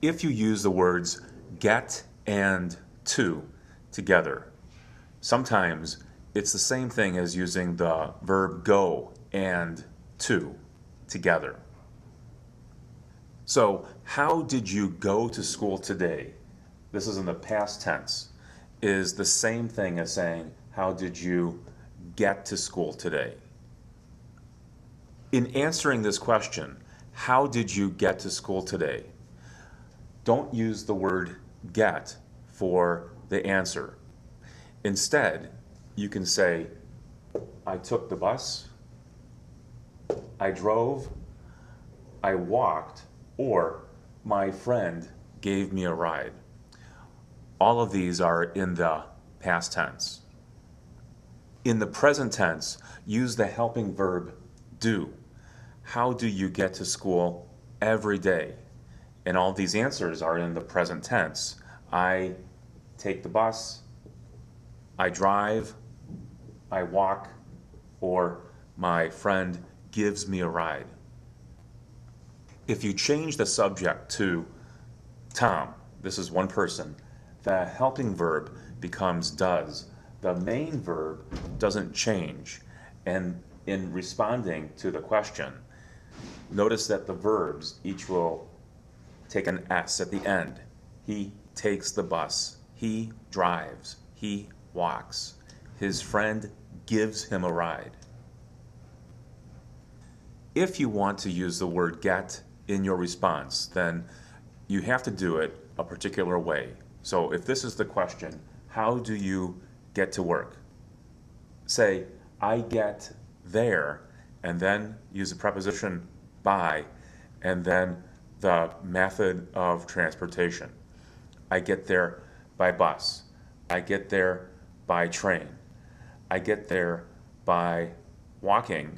If you use the words get and to together, sometimes it's the same thing as using the verb go and to together. So, how did you go to school today? This is in the past tense, is the same thing as saying, how did you get to school today? In answering this question, how did you get to school today? Don't use the word get for the answer. Instead, you can say, I took the bus, I drove, I walked, or my friend gave me a ride. All of these are in the past tense. In the present tense, use the helping verb do. How do you get to school every day? And all these answers are in the present tense. I take the bus, I drive, I walk, or my friend gives me a ride. If you change the subject to Tom, this is one person, the helping verb becomes does. The main verb doesn't change. And in responding to the question, notice that the verbs each will take an S at the end. He takes the bus. He drives. He walks. His friend gives him a ride. If you want to use the word get in your response, then you have to do it a particular way. So if this is the question, how do you get to work? Say, I get there, and then use the preposition by, and then the method of transportation. I get there by bus. I get there by train. I get there by walking.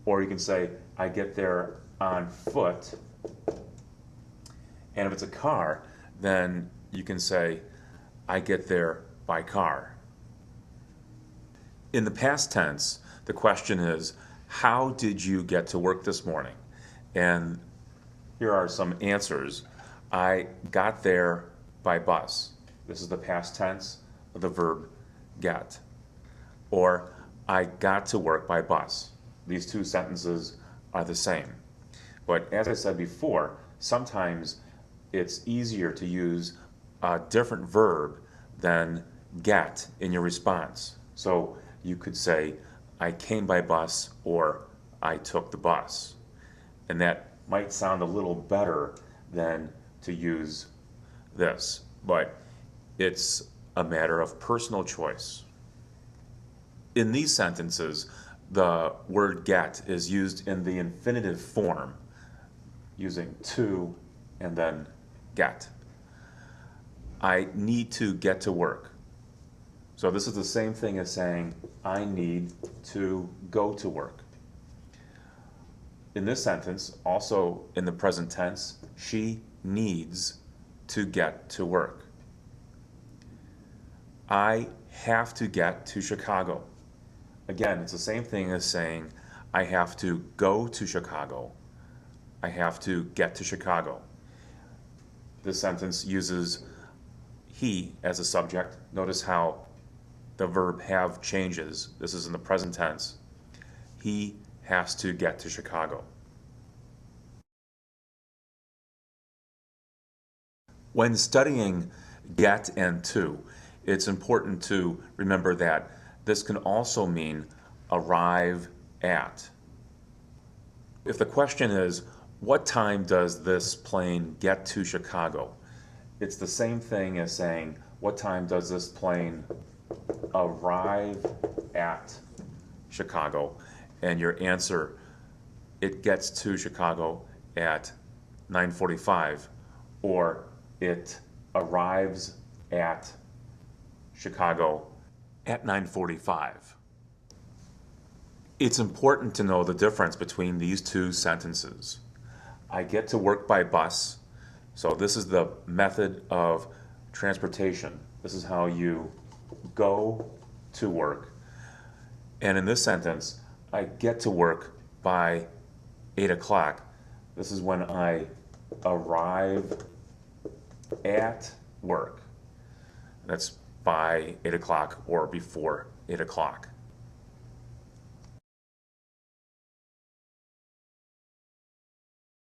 Or you can say, I get there on foot. And if it's a car, then you can say, I get there by car. In the past tense, the question is, how did you get to work this morning? And here are some answers. I got there by bus. This is the past tense of the verb get. Or I got to work by bus. These two sentences are the same. But as I said before, sometimes it's easier to use a different verb than get in your response. So you could say, I came by bus, or I took the bus. And that might sound a little better than to use this, but it's a matter of personal choice. In these sentences, the word get is used in the infinitive form, using to and then get. I need to get to work. So this is the same thing as saying, I need to go to work. In this sentence, also in the present tense, she needs to get to work. I have to get to Chicago. Again, it's the same thing as saying, I have to go to Chicago. I have to get to Chicago. This sentence uses he as a subject. Notice how the verb have changes. This is in the present tense. He has to get to Chicago. When studying get and to, it's important to remember that this can also mean arrive at. If the question is, what time does this plane get to Chicago? It's the same thing as saying, what time does this plane arrive at Chicago? And your answer, it gets to Chicago at 9:45, or it arrives at Chicago at 9:45. It's important to know the difference between these two sentences. I get to work by bus, so this is the method of transportation. This is how you go to work. And in this sentence, I get to work by 8 o'clock. This is when I arrive at work. That's by 8 o'clock or before 8 o'clock.